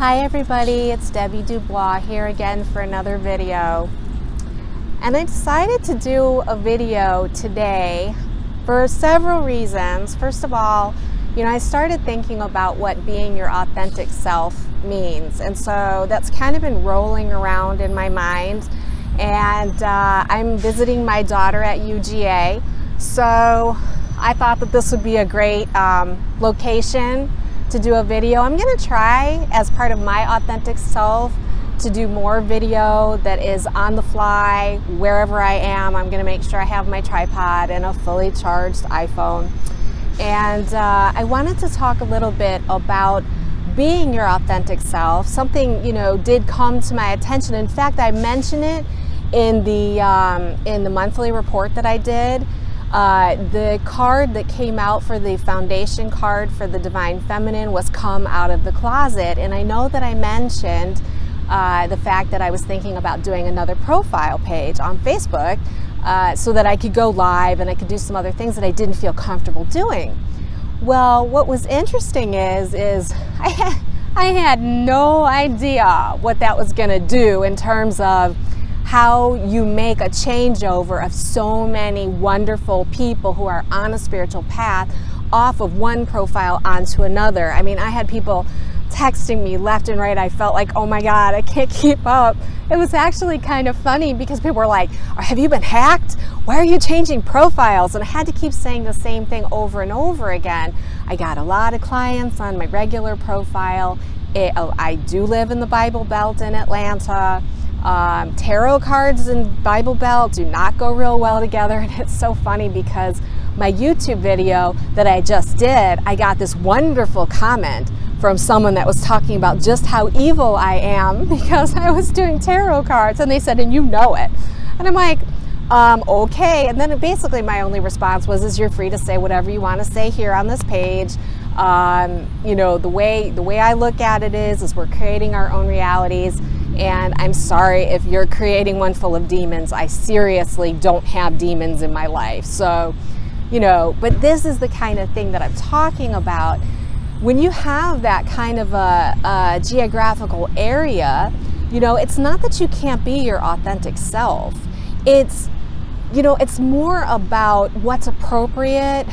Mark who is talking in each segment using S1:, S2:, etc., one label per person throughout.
S1: Hi everybody, it's Debbie DuBois here again for another video. And I decided to do a video today for several reasons. First of all, I started thinking about what being your authentic self means. And so that's kind of been rolling around in my mind. And I'm visiting my daughter at UGA. So I thought that this would be a great location to do a video. I'm going to try, as part of my authentic self, to do more video that is on the fly wherever I am. I'm going to make sure I have my tripod and a fully charged iPhone. And I wanted to talk a little bit about being your authentic self. Something did come to my attention. In fact, I mentioned it in the monthly report that I did. The card that came out for the foundation card for the Divine Feminine was Come Out of the Closet. And I know that I mentioned the fact that I was thinking about doing another profile page on Facebook so that I could go live and I could do some other things that I didn't feel comfortable doing. Well, what was interesting is I had no idea what that was going to do in terms of how you make a changeover of so many wonderful people who are on a spiritual path off of one profile onto another. I mean, I had people texting me left and right. I felt like, oh my God, I can't keep up. It was actually kind of funny because people were like, have you been hacked? Why are you changing profiles? And I had to keep saying the same thing over and over again. I got a lot of clients on my regular profile. I do live in the Bible Belt in Atlanta. Tarot cards and Bible Belt do not go real well together, and it's so funny because my YouTube video that I just did, I got this wonderful comment from someone that was talking about just how evil I am because I was doing tarot cards, and they said, and you know it. And I'm like, okay. And then basically my only response was, you're free to say whatever you want to say here on this page. The way I look at it is we're creating our own realities. And I'm sorry if you're creating one full of demons. I seriously don't have demons in my life. So, but this is the kind of thing that I'm talking about. When you have that kind of a geographical area, it's not that you can't be your authentic self. It's more about what's appropriate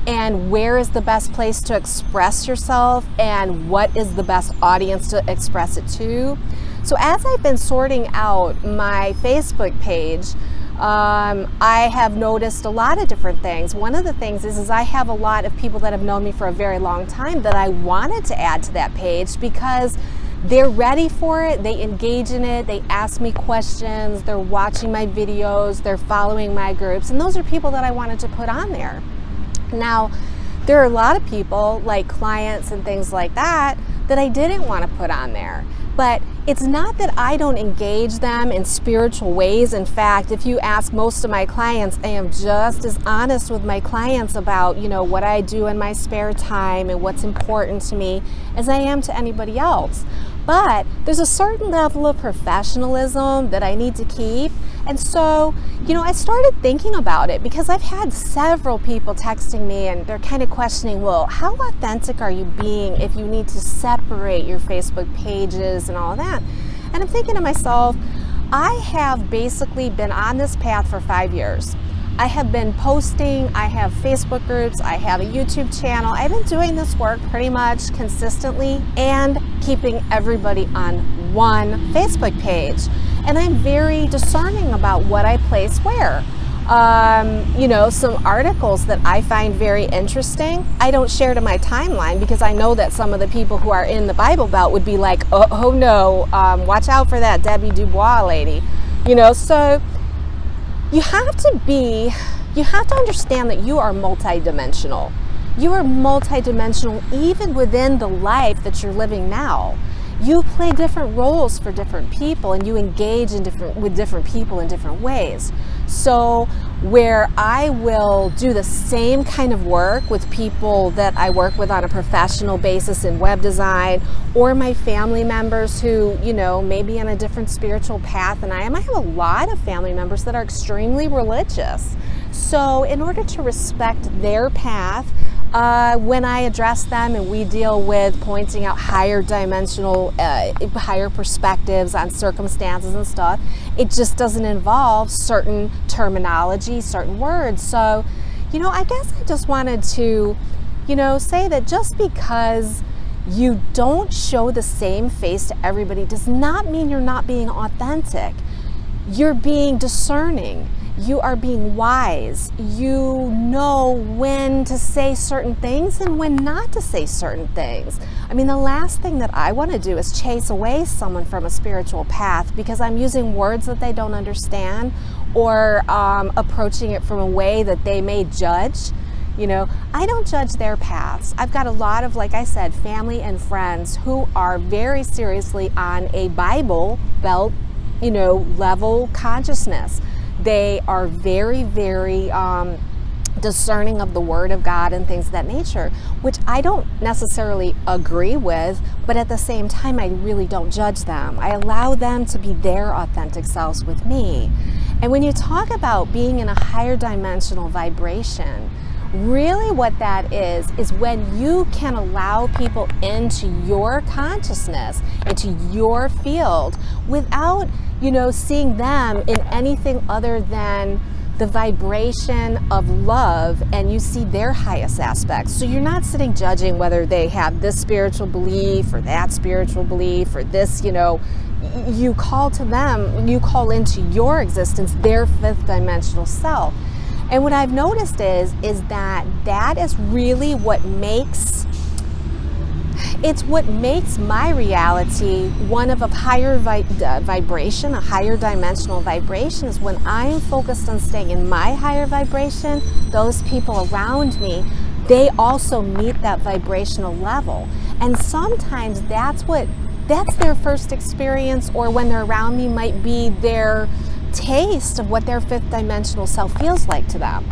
S1: and where is the best place to express yourself and what is the best audience to express it to. So as I've been sorting out my Facebook page, I have noticed a lot of different things. One of the things is I have a lot of people that have known me for a very long time that I wanted to add to that page because they're ready for it, they engage in it, they ask me questions, they're watching my videos, they're following my groups, and those are people that I wanted to put on there. Now, there are a lot of people, like clients and things like that, that I didn't want to put on there. But it's not that I don't engage them in spiritual ways. In fact, if you ask most of my clients, I am just as honest with my clients about, what I do in my spare time and what's important to me as I am to anybody else. But there's a certain level of professionalism that I need to keep. And so, I started thinking about it because I've had several people texting me and they're kind of questioning, well, how authentic are you being if you need to separate your Facebook pages and all that? And I'm thinking to myself, I have basically been on this path for 5 years. I have been posting, I have Facebook groups, I have a YouTube channel. I've been doing this work pretty much consistently and keeping everybody on one Facebook page. And I'm very discerning about what I place where. Some articles that I find very interesting, I don't share to my timeline because I know that some of the people who are in the Bible Belt would be like, oh no, watch out for that Debbie DuBois lady. So you have to understand that you are multidimensional. You are multidimensional even within the life that you're living now. You play different roles for different people and you engage with different people in different ways. So where I will do the same kind of work with people that I work with on a professional basis in web design, or my family members who, may be on a different spiritual path than I am. I have a lot of family members that are extremely religious. So in order to respect their path, when I address them and we deal with pointing out higher dimensional, higher perspectives on circumstances and stuff, it just doesn't involve certain terminology, certain words. So, you know, I guess I just wanted to, you know, say that just because you don't show the same face to everybody does not mean you're not being authentic. You're being discerning. You are being wise. You know when to say certain things and when not to say certain things. I mean, the last thing that I want to do is chase away someone from a spiritual path because I'm using words that they don't understand or approaching it from a way that they may judge. You know, I don't judge their paths. I've got a lot of, like I said, family and friends who are very seriously on a Bible Belt, you know, level consciousness. They are very, very discerning of the Word of God and things of that nature, which I don't necessarily agree with, but at the same time, I really don't judge them. I allow them to be their authentic selves with me. And when you talk about being in a higher dimensional vibration, really what that is when you can allow people into your consciousness, into your field, without, you know, seeing them in anything other than the vibration of love, and you see their highest aspects. So you're not sitting judging whether they have this spiritual belief or that spiritual belief or this, you know, you call to them, you call into your existence their fifth dimensional self. And what I've noticed is that that is really what makes, it's what makes my reality one of a higher vibration, a higher dimensional vibration, is when I'm focused on staying in my higher vibration, those people around me, they also meet that vibrational level. And sometimes that's their first experience, or when they're around me might be their taste of what their fifth dimensional self feels like to them,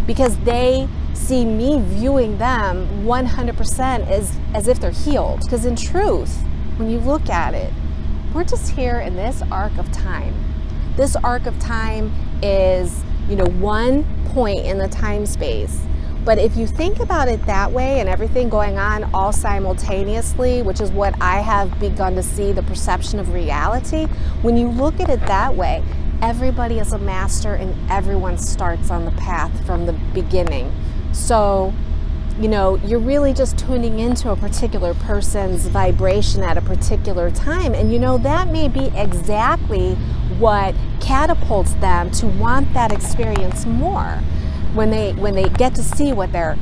S1: because they see me viewing them 100% as if they're healed. Because in truth, when you look at it, we're just here in this arc of time. This arc of time is, you know, one point in the time space. But if you think about it that way, and everything going on all simultaneously, which is what I have begun to see, the perception of reality, when you look at it that way, everybody is a master and everyone starts on the path from the beginning. So, you know, you're really just tuning into a particular person's vibration at a particular time. And, you know, that may be exactly what catapults them to want that experience more. When they get to see what their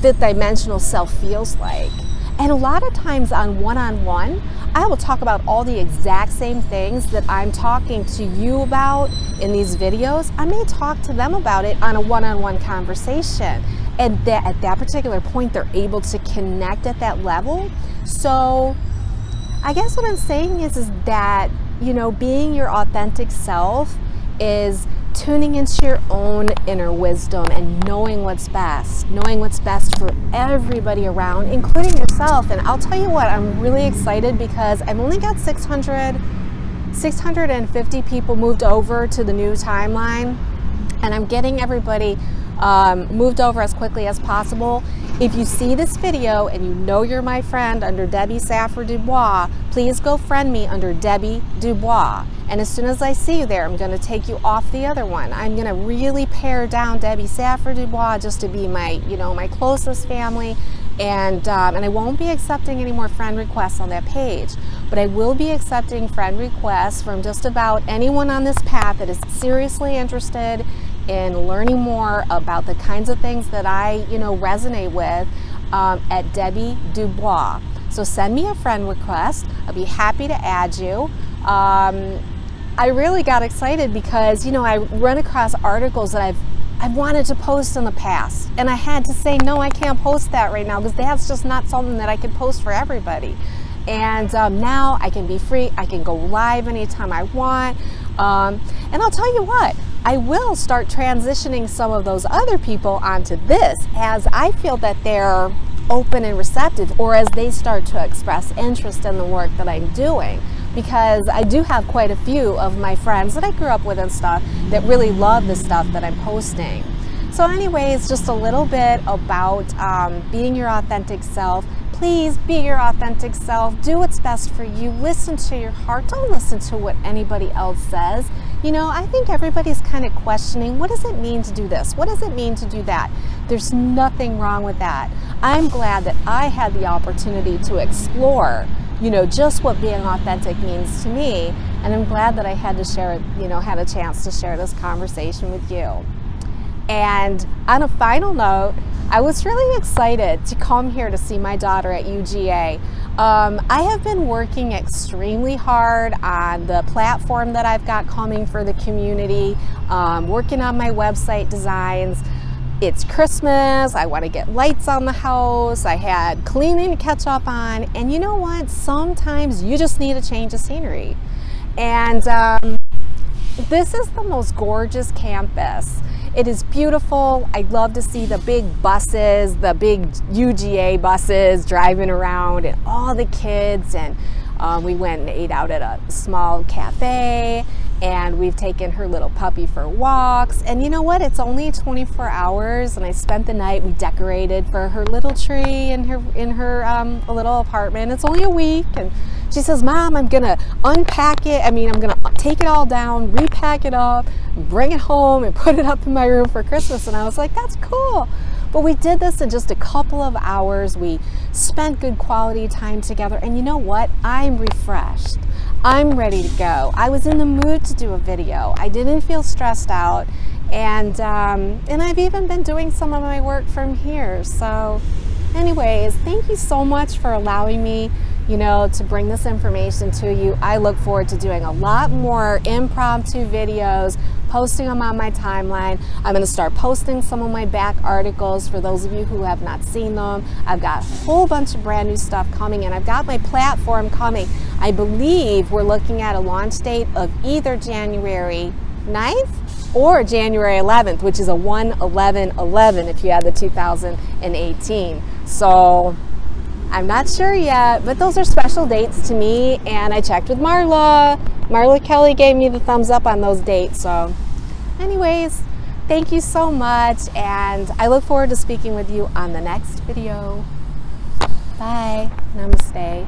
S1: fifth dimensional self feels like. And a lot of times on one-on-one, I will talk about all the exact same things that I'm talking to you about in these videos. I may talk to them about it on a one-on-one conversation. And that at that particular point, they're able to connect at that level. So I guess what I'm saying is that, you know, being your authentic self is tuning into your own inner wisdom and knowing what's best for everybody around, including yourself. And I'll tell you what, I'm really excited because I've only got 650 people moved over to the new timeline, and I'm getting everybody moved over as quickly as possible. If you see this video and you know you're my friend under Debbie Safford DuBois, please go friend me under Debbie DuBois. And as soon as I see you there, I'm going to take you off the other one. I'm going to really pare down Debbie Safford DuBois just to be my, you know, my closest family. And I won't be accepting any more friend requests on that page. But I will be accepting friend requests from just about anyone on this path that is seriously interested in learning more about the kinds of things that I, you know, resonate with at Debbie DuBois. So send me a friend request. I'll be happy to add you. I really got excited because, you know, I run across articles that I've wanted to post in the past, and I had to say, no, I can't post that right now because that's just not something that I can post for everybody. And now I can be free. I can go live anytime I want. And I'll tell you what, I will start transitioning some of those other people onto this as I feel that they're open and receptive, or as they start to express interest in the work that I'm doing. Because I do have quite a few of my friends that I grew up with and stuff that really love the stuff that I'm posting. So anyways, just a little bit about being your authentic self. Please be your authentic self. Do what's best for you. Listen to your heart. Don't listen to what anybody else says. You know, I think everybody's kind of questioning, what does it mean to do this? What does it mean to do that? There's nothing wrong with that. I'm glad that I had the opportunity to explore, you know, just what being authentic means to me. And I'm glad that I had to share it, you know, had a chance to share this conversation with you. And on a final note, I was really excited to come here to see my daughter at UGA. I have been working extremely hard on the platform that I've got coming for the community, working on my website designs. It's Christmas, I want to get lights on the house, I had cleaning to catch up on, and you know what? Sometimes you just need a change of scenery. And this is the most gorgeous campus. It is beautiful. I love to see the big buses, the big UGA buses driving around, and all the kids. And we went and ate out at a small cafe, and we've taken her little puppy for walks. And you know what? It's only 24 hours, and I spent the night. We decorated for her little tree in her little apartment. It's only a week, and she says, "Mom, I'm gonna unpack it. I'm gonna take it all down, repack it up, bring it home, and put it up in my room for Christmas." And I was like, "That's cool." But we did this in just a couple of hours. We spent good quality time together, and you know what? I'm refreshed. I'm ready to go. I was in the mood to do a video. I didn't feel stressed out, and I've even been doing some of my work from here. So anyways, thank you so much for allowing me, you know, to bring this information to you. I look forward to doing a lot more impromptu videos, posting them on my timeline. I'm going to start posting some of my back articles for those of you who have not seen them. I've got a whole bunch of brand new stuff coming, and I've got my platform coming. I believe we're looking at a launch date of either January 9th or January 11th, which is a 1/11/11 if you add the 2018. So I'm not sure yet, but those are special dates to me, and I checked with Marla. Marla Kelly gave me the thumbs up on those dates. So anyways, thank you so much, and I look forward to speaking with you on the next video. Bye. Namaste.